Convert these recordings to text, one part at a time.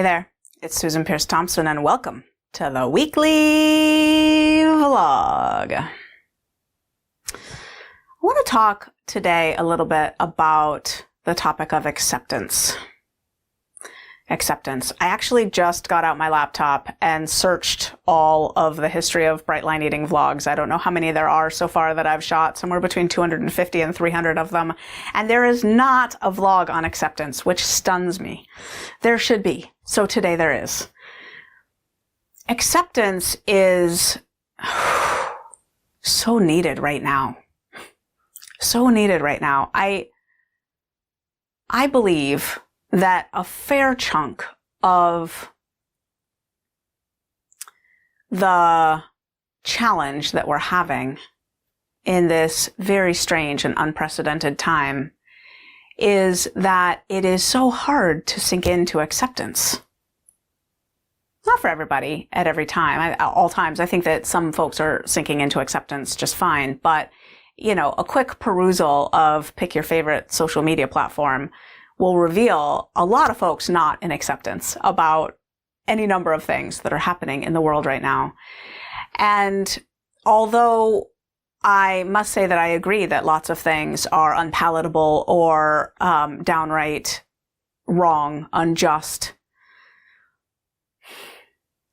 Hey there, it's Susan Pierce Thompson and welcome to the weekly vlog. I want to talk today a little bit about the topic of acceptance. Acceptance. I actually just got out my laptop and searched all of the history of Bright Line Eating vlogs. I don't know how many there are so far that I've shot, somewhere between 250 and 300 of them. And there is not a vlog on acceptance, which stuns me. There should be. So today there is. Acceptance is so needed right now. So needed right now. I believe that a fair chunk of the challenge that we're having in this very strange and unprecedented time is that it is so hard to sink into acceptance. Not for everybody at every time, all times. I think that some folks are sinking into acceptance just fine, but you know, a quick perusal of pick your favorite social media platform will reveal a lot of folks not in acceptance about any number of things that are happening in the world right now. And although I must say that I agree that lots of things are unpalatable or downright wrong, unjust,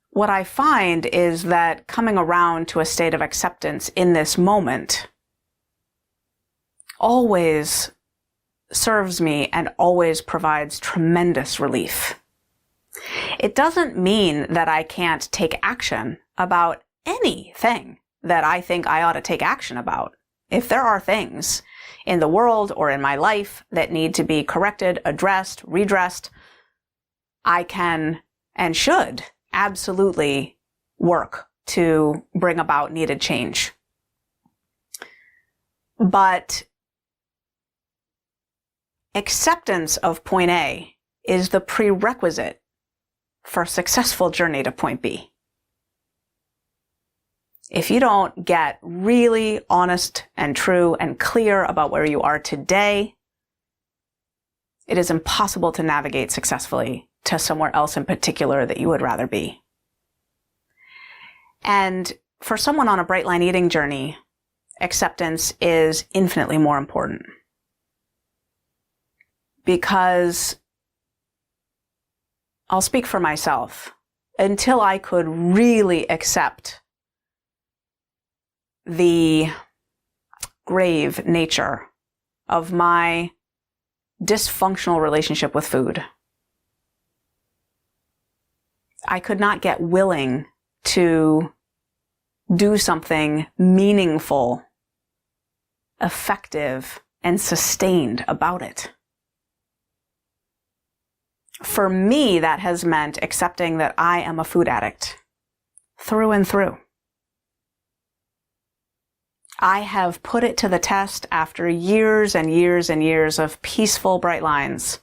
what I find is that coming around to a state of acceptance in this moment always serves me and always provides tremendous relief. It doesn't mean that I can't take action about anything that I think I ought to take action about. If there are things in the world or in my life that need to be corrected, addressed, redressed, I can and should absolutely work to bring about needed change. But acceptance of point A is the prerequisite for a successful journey to point B. If you don't get really honest and true and clear about where you are today, it is impossible to navigate successfully to somewhere else in particular that you would rather be. And for someone on a Bright Line Eating journey, acceptance is infinitely more important. Because I'll speak for myself, until I could really accept the grave nature of my dysfunctional relationship with food, I could not get willing to do something meaningful, effective, and sustained about it. For me, that has meant accepting that I am a food addict through and through. I have put it to the test after years and years and years of peaceful Bright Lines.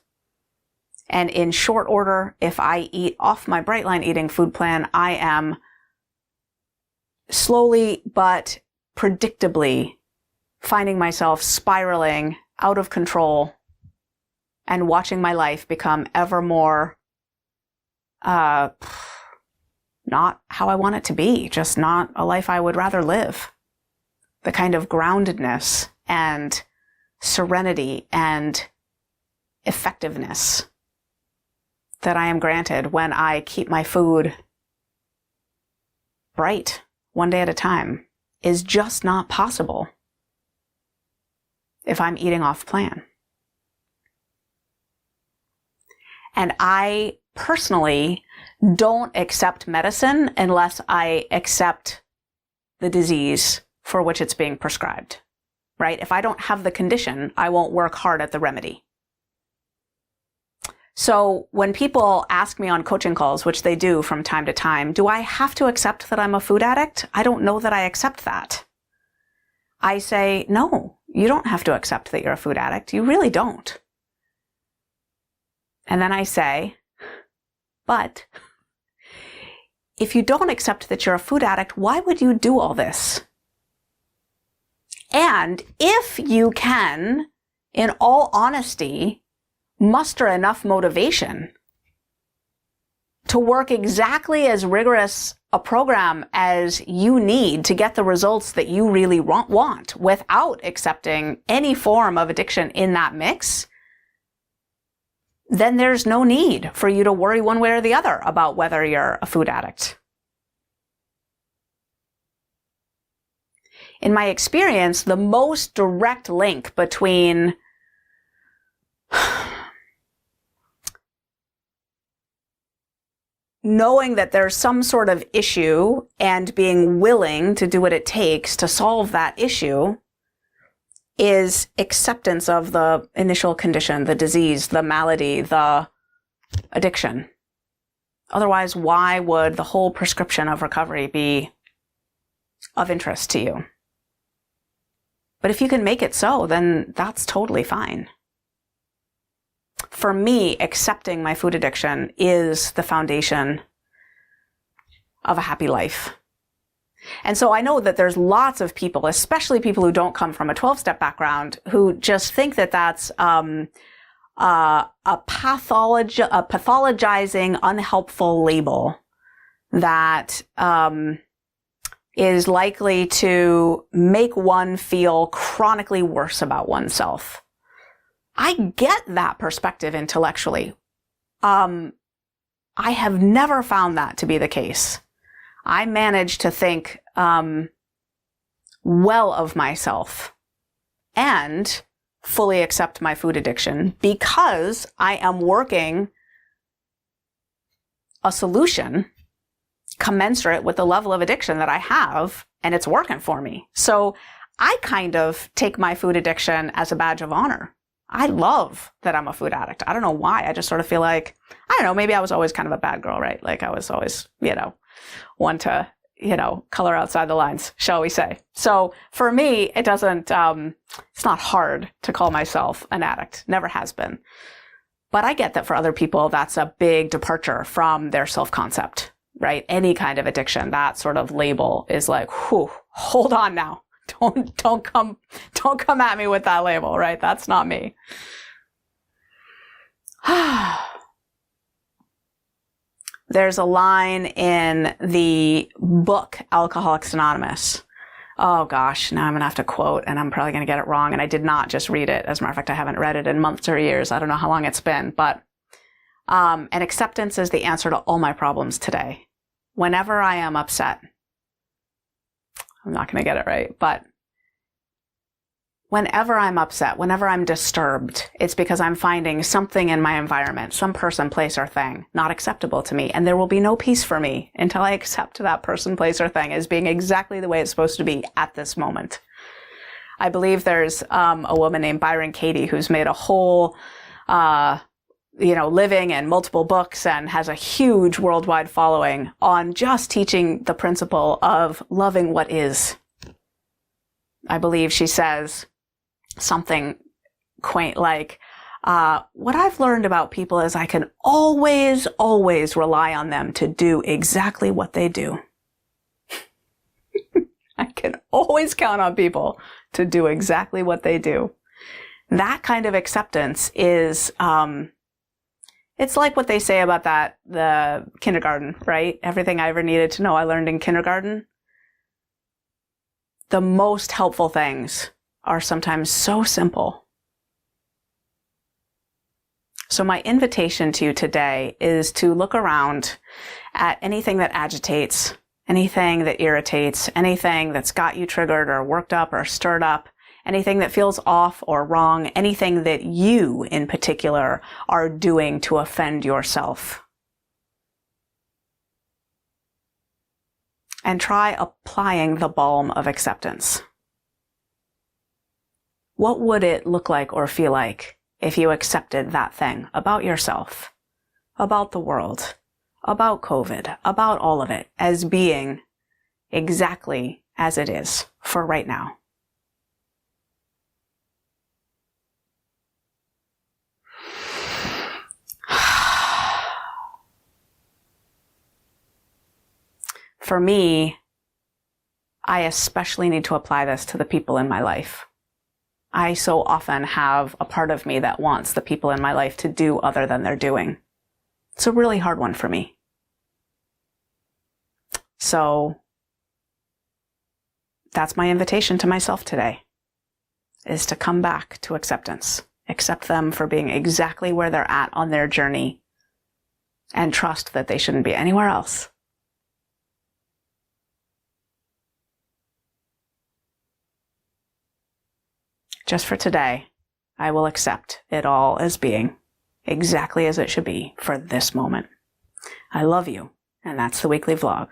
And in short order, if I eat off my Bright Line Eating food plan, I am slowly but predictably finding myself spiraling out of control and watching my life become ever more, not how I want it to be, just not a life I would rather live. The kind of groundedness and serenity and effectiveness that I am granted when I keep my food bright one day at a time is just not possible if I'm eating off plan. And I personally don't accept medicine unless I accept the disease for which it's being prescribed, right? If I don't have the condition, I won't work hard at the remedy. So when people ask me on coaching calls, which they do from time to time, do I have to accept that I'm a food addict? I don't know that I accept that. I say, no, you don't have to accept that you're a food addict. You really don't. And then I say, but if you don't accept that you're a food addict, why would you do all this? And if you can, in all honesty, muster enough motivation to work exactly as rigorous a program as you need to get the results that you really want without accepting any form of addiction in that mix, then there's no need for you to worry one way or the other about whether you're a food addict. In my experience, the most direct link between knowing that there's some sort of issue and being willing to do what it takes to solve that issue is acceptance of the initial condition, the disease, the malady, the addiction. Otherwise, why would the whole prescription of recovery be of interest to you? But if you can make it so, then that's totally fine. For me, accepting my food addiction is the foundation of a happy life. And so I know that there's lots of people, especially people who don't come from a 12-step background, who just think that that's a pathologizing, unhelpful label that is likely to make one feel chronically worse about oneself. I get that perspective intellectually. I have never found that to be the case. I manage to think well of myself and fully accept my food addiction because I am working a solution commensurate with the level of addiction that I have, and it's working for me. So I kind of take my food addiction as a badge of honor. I love that I'm a food addict. I don't know why. I just sort of feel like, I don't know, maybe I was always kind of a bad girl, right? Like I was always, one to, color outside the lines, shall we say. So for me, it doesn't, it's not hard to call myself an addict. Never has been. But I get that for other people, that's a big departure from their self-concept, right? Any kind of addiction, that sort of label is like, whew, hold on now. Don't come at me with that label, right? That's not me. There's a line in the book Alcoholics Anonymous. Oh gosh, now I'm going to have to quote and I'm probably going to get it wrong. And I did not just read it. As a matter of fact, I haven't read it in months or years. I don't know how long it's been, but, and acceptance is the answer to all my problems today. Whenever I am upset, I'm not going to get it right, but whenever I'm upset, whenever I'm disturbed, it's because I'm finding something in my environment, some person, place, or thing not acceptable to me. And there will be no peace for me until I accept that person, place, or thing as being exactly the way it's supposed to be at this moment. I believe there's a woman named Byron Katie who's made a whole living and multiple books and has a huge worldwide following on just teaching the principle of loving what is. I believe she says something quaint like, what I've learned about people is I can always rely on them to do exactly what they do. I can always count on people to do exactly what they do. That kind of acceptance is, it's like what they say about the kindergarten, right? Everything I ever needed to know, I learned in kindergarten. The most helpful things are sometimes so simple. So my invitation to you today is to look around at anything that agitates, anything that irritates, anything that's got you triggered or worked up or stirred up, anything that feels off or wrong, anything that you in particular are doing to offend yourself. And try applying the balm of acceptance. What would it look like or feel like if you accepted that thing about yourself, about the world, about COVID, about all of it as being exactly as it is for right now? For me, I especially need to apply this to the people in my life. I so often have a part of me that wants the people in my life to do other than they're doing. It's a really hard one for me. So that's my invitation to myself today, is to come back to acceptance. Accept them for being exactly where they're at on their journey and trust that they shouldn't be anywhere else. Just for today, I will accept it all as being exactly as it should be for this moment. I love you, and that's the weekly vlog.